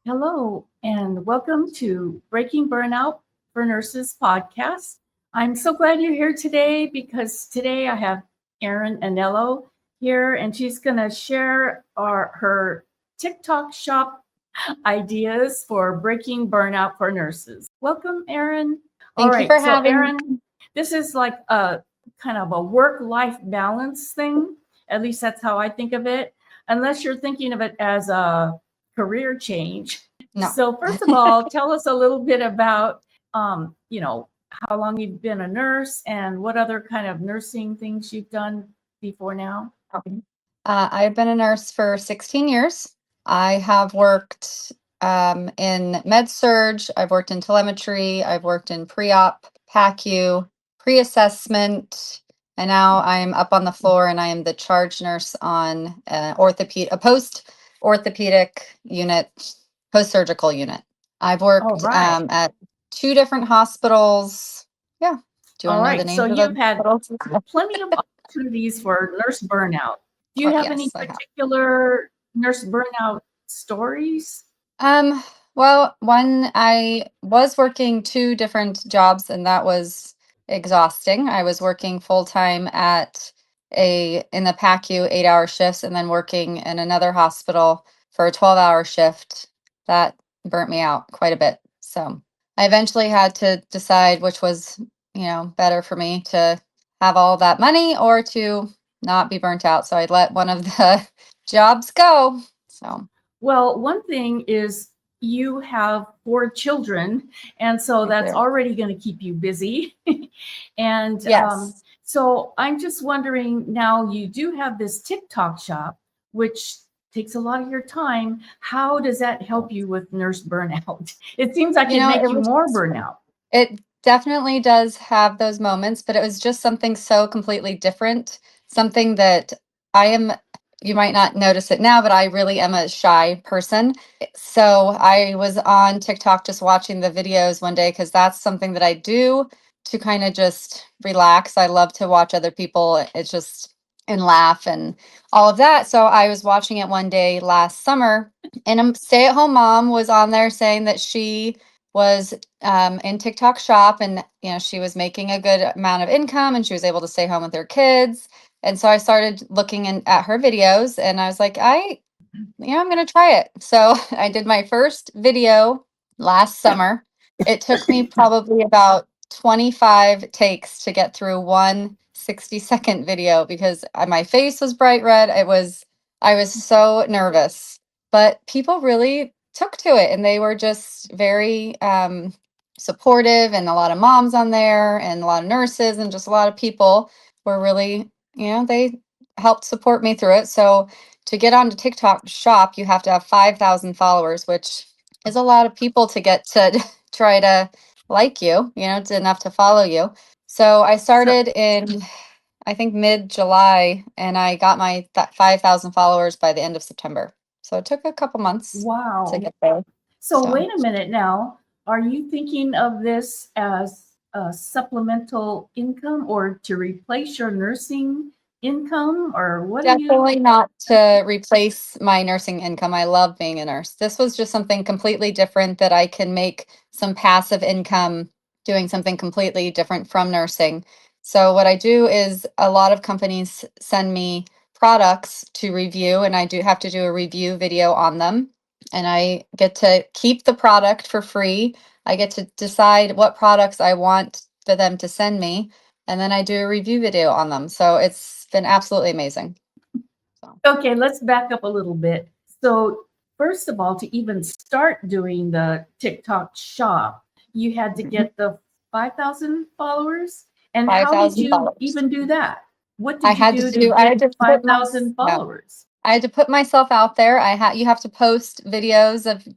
Hello, and welcome to Breaking Burnout for Nurses podcast. I'm so glad you're here today because today I have Arin Anello here, and she's going to share her TikTok shop ideas for breaking burnout for nurses. Welcome, Arin. All Thank you right, for so having me. Arin, this is like a kind of a work-life balance thing. At least that's how I think of it. Unless you're thinking of it as a career change. No. So first of all, tell us a little bit about, how long you've been a nurse and what other kind of nursing things you've done before now. I've been a nurse for 16 years. I have worked in med surge, I've worked in telemetry, I've worked in pre-op, PACU, pre-assessment, and now I'm up on the floor and I am the charge nurse on a post orthopedic unit, post surgical unit. I've All worked right. at two different hospitals. Yeah. Do you All want to know the right. So names of those you've had hospitals? plenty of opportunities for nurse burnout. Do you Oh, have any yes, I have. particular nurse burnout stories? Um, one, I was working two different jobs, and that was exhausting. I was working full time at in the PACU 8-hour shifts, and then working in another hospital for a 12-hour shift. That burnt me out quite a bit. So I eventually had to decide which was, better for me to have all that money or to not be burnt out. So I let one of the jobs go. So. Well, one thing is you have four children, and so I that's do. already going to keep you busy. and Yes. so I'm just wondering now you do have this TikTok shop, which takes a lot of your time. How does that help you with nurse burnout? It seems like You it'd know, make it you was more burnout. it definitely does have those moments, but it was just something so completely different. Something that I am, you might not notice it now, but I really am a shy person. So I was on TikTok just watching the videos one day because that's something that I do to kind of just relax. I love to watch other people. It's just and laugh and all of that. So I was watching it one day last summer, and a stay-at-home mom was on there saying that she was in TikTok shop, and she was making a good amount of income and she was able to stay home with her kids. And so I started looking at her videos and I was like, I'm going to try it. So I did my first video last summer. It took me probably about 25 takes to get through one 60-second video because my face was bright red. I was so nervous, but people really took to it and they were just very supportive, and a lot of moms on there and a lot of nurses and just a lot of people were really, they helped support me through it. So to get onto TikTok shop, you have to have 5,000 followers, which is a lot of people to get to try to like you, it's enough to follow you. So I So started in, I think, mid-July, and I got my 5,000 followers by the end of September. So it took a couple months to wow. get there. So So wait a minute now. Are you thinking of this as a supplemental income or to replace your nursing income, or what are you? definitely not to replace my nursing income. I love being a nurse. This was just something completely different that I can make some passive income doing something completely different from nursing. So, what I do is a lot of companies send me products to review, and I do have to do a review video on them. And I get to keep the product for free. I get to decide what products I want for them to send me, and then I do a review video on them. So it's been absolutely amazing. So Okay, let's back up a little bit. So, first of all, to even start doing the TikTok shop, you had to mhm, get the 5,000 followers. And five how did thousand you dollars. even do that? What I did you had to do to do. I get had to put my. 5,000 Yeah. followers? I had to put myself out there. You have to post videos of,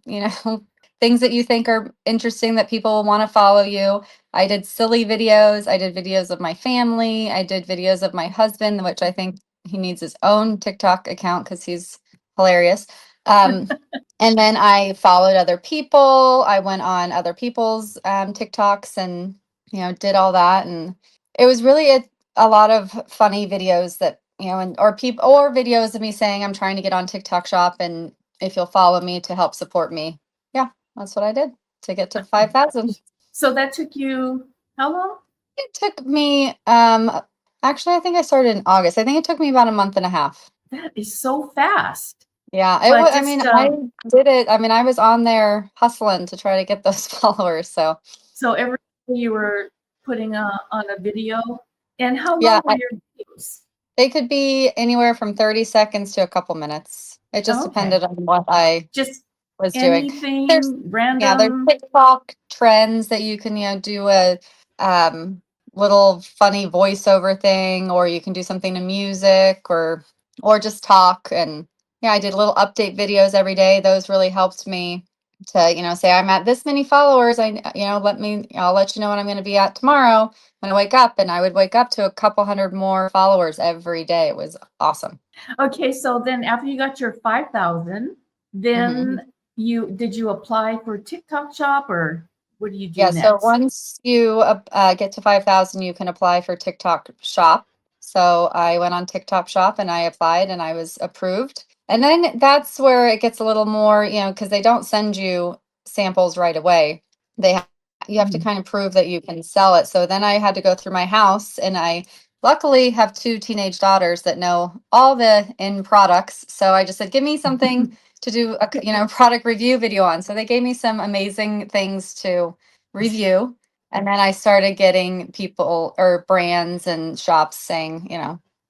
things that you think are interesting that people will want to follow you. I did silly videos. I did videos of my family. I did videos of my husband, which I think he needs his own TikTok account because he's hilarious. Um, and then I followed other people. I went on other people's TikToks and, did all that. And it was really a lot of funny videos that, and or videos of me saying I'm trying to get on TikTok shop, and if you'll follow me to help support me. that's what I did to get to 5,000. So that took you how long? It took me, actually, I think I started in August. I think it took me about a month and a half. That is so fast. Yeah, But I mean, just I did it. I mean, I was on there hustling to try to get those followers. So so every day you were putting on a video, and how yeah, long were your videos? they could be anywhere from 30 seconds to a couple minutes. It just Okay, depended on what I just was doing. There's, anything yeah, there's random. TikTok trends that you can, do a um, little funny voiceover thing, or you can do something to music or just talk. And yeah, I did little update videos every day. Those really helped me to, say I'm at this many followers. I'll let you know when I'm going to be at tomorrow when I wake up. And I would wake up to a couple hundred more followers every day. It was awesome. Okay, so then after you got your 5,000, Mhm. then did you apply for TikTok Shop or what do you do Yeah, so next? once you get to 5,000, you can apply for TikTok Shop. So I went on TikTok Shop and I applied and I was approved. And then that's where it gets a little more, because they don't send you samples right away. You have to kind of prove that you can sell it. So then I had to go through my house, and I luckily have two teenage daughters that know all the in products. So I just said, give me something to do a product review video on. So they gave me some amazing things to review. And then I started getting people or brands and shops saying,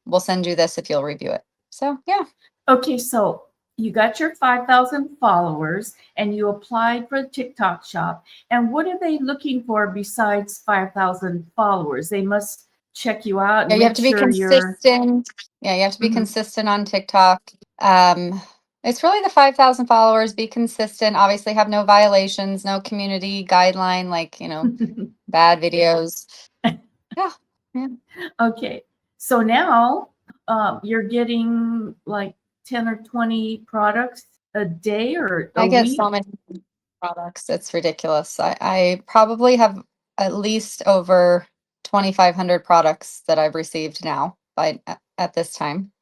we'll send you this if you'll review it. So yeah. Okay, so you got your 5,000 followers and you applied for the TikTok Shop. And what are they looking for besides 5,000 followers? They must check you out Yeah, and you have make to be sure you're. consistent. Yeah, you have to be Mhm. consistent on TikTok. It's really the 5,000 followers, be consistent, obviously have no violations, no community guideline, like, bad videos. Yeah. Yeah. Okay, so now you're getting like 10 or 20 products a day or a I get week. so many products. It's ridiculous. I probably have at least over 2,500 products that I've received now at this time.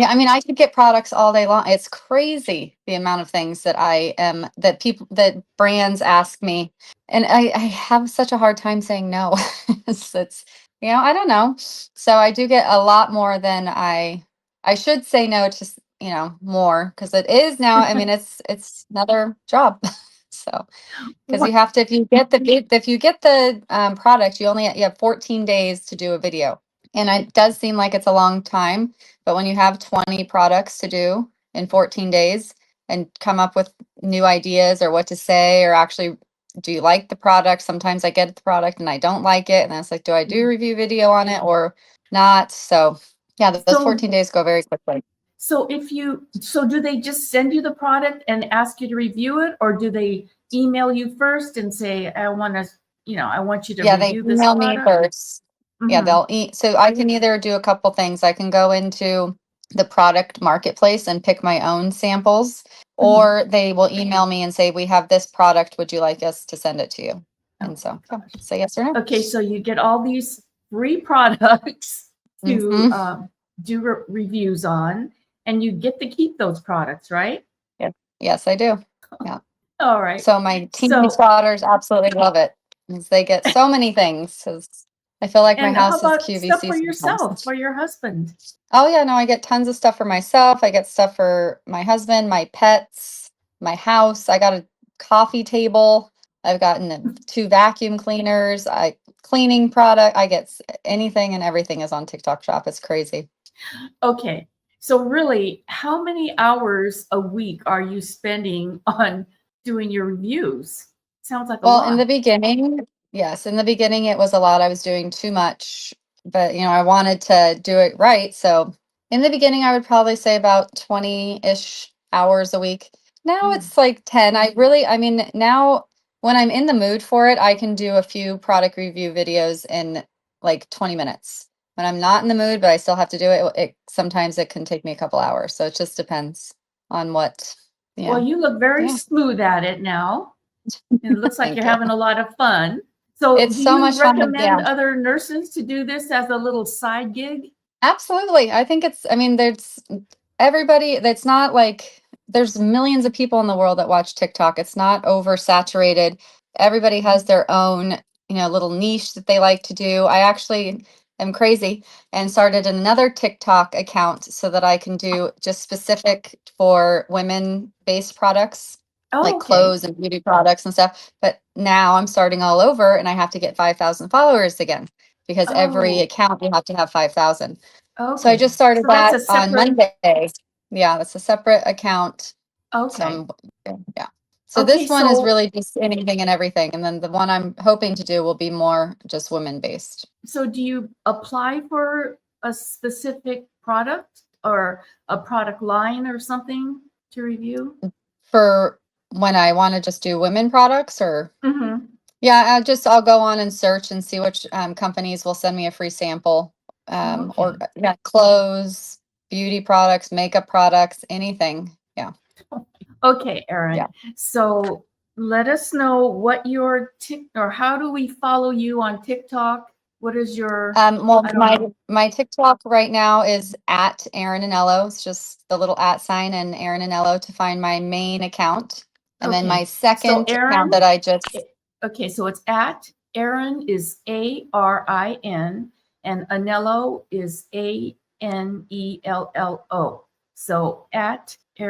Yeah, I mean, I could get products all day long. It's crazy the amount of things that brands ask me. And I have such a hard time saying no. It's, I don't know. So I do get a lot more than I should say no to, more because it is now. I mean, it's another job. So because you What? have to, if you get the product, you have 14 days to do a video. And it does seem like it's a long time, but when you have 20 products to do in 14 days and come up with new ideas or what to say, or actually, do you like the product? Sometimes I get the product and I don't like it. And I was like, do I do a review video on it or not? So yeah, those So 14 days go very quickly. so do they just send you the product and ask you to review it, or do they email you first and say, I want you to Yeah, they review this email me product? first. Yeah, Hmm. they'll eat. So I can either do a couple things. I can go into the product marketplace and pick my own samples, Hmm. or they will email me and say, we have this product. Would you like us to send it to you? Oh And so, yeah, gosh. say yes or no. Okay, so you get all these free products to Hmm. do reviews on, and you get to keep those products, right? Yeah. Yes, I do. Yeah. All right. So my teenage So, daughters absolutely love it because they get so many things. 'Cause I feel like my and how house is about stuff QVC for sometimes. yourself, for your husband? Oh yeah, no, I get tons of stuff for myself. I get stuff for my husband, my pets, my house. I got a coffee table. I've gotten two vacuum cleaners. I cleaning product. I get anything and everything is on TikTok Shop. It's crazy. Okay. So really, how many hours a week are you spending on doing your reviews? Sounds like a Well, in the lot. beginning, yes, in the beginning it was a lot. I was doing too much, but I wanted to do it right. So in the beginning, I would probably say about 20-ish hours a week. Now Mm. it's like 10. I mean, now when I'm in the mood for it, I can do a few product review videos in like 20 minutes. When I'm not in the mood, but I still have to do it, sometimes it can take me a couple hours. So it just depends on what, Well, yeah. you look very Yeah. smooth at it now. And it looks like Thank you're you. having a lot of fun. So, It's do so you much fun to, recommend yeah. other nurses to do this as a little side gig? Absolutely. I think I mean, there's everybody that's not like there's millions of people in the world that watch TikTok. It's not oversaturated. Everybody has their own, little niche that they like to do. I actually am crazy and started another TikTok account so that I can do just specific for women-based products, like Okay. clothes and beauty products and stuff. But now I'm starting all over and I have to get 5,000 followers again because every Oh, account you have to have 5,000. So I okay. just started So that's a that on separate. Monday. Yeah, that's a separate account. Okay. Yeah. So Okay. this one is So really just anything and everything. And then the one I'm hoping to do will be more just women based. so do you apply for a specific product or a product line or something to review? For when I want to just do women products or Mm-hmm. yeah, I'll go on and search and see which companies will send me a free sample. Or Okay. yeah, clothes, beauty products, makeup products, anything. Yeah. Okay, Arin. Yeah. So let us know what your or how do we follow you on TikTok? What is your, Well, I don't know. my TikTok right now is at Arin Anello. It's just the little @ sign and Arin Anello to find my main account. And then my Okay. So second account that Arin, I just okay, so it's at Arin is Arin and Anello is Anello. So at that's it.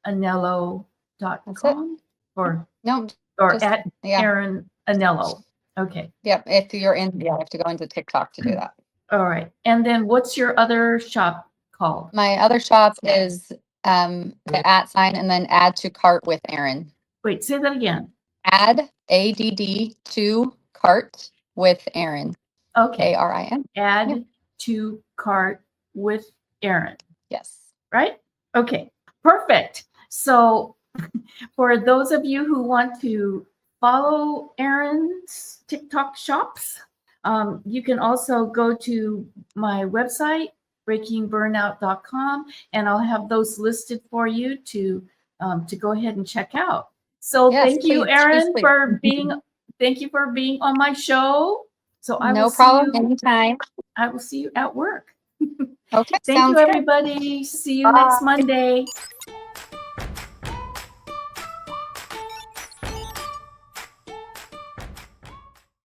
ArinAnello.com or No, or just at yeah. Arin Anello. Okay. Yep. If you're in, yeah, I have to go into TikTok to do that. All right. And then what's your other shop called? My other shop is the @ sign and then add to cart with Arin. Wait, say that again. Add ADD to cart with Arin. Okay. ARIN. Add Yep. to cart with Arin, Yes. right? Okay. Perfect. So for those of you who want to follow Arin's TikTok shops, you can also go to my website, breakingburnout.com, and I'll have those listed for you to go ahead and check out. So Yes, thank you, please, Arin, please. thank you for being on my show. So No problem. Anytime. I will see you at work. Okay, Thank you, sounds good. everybody. See you next Bye. Monday.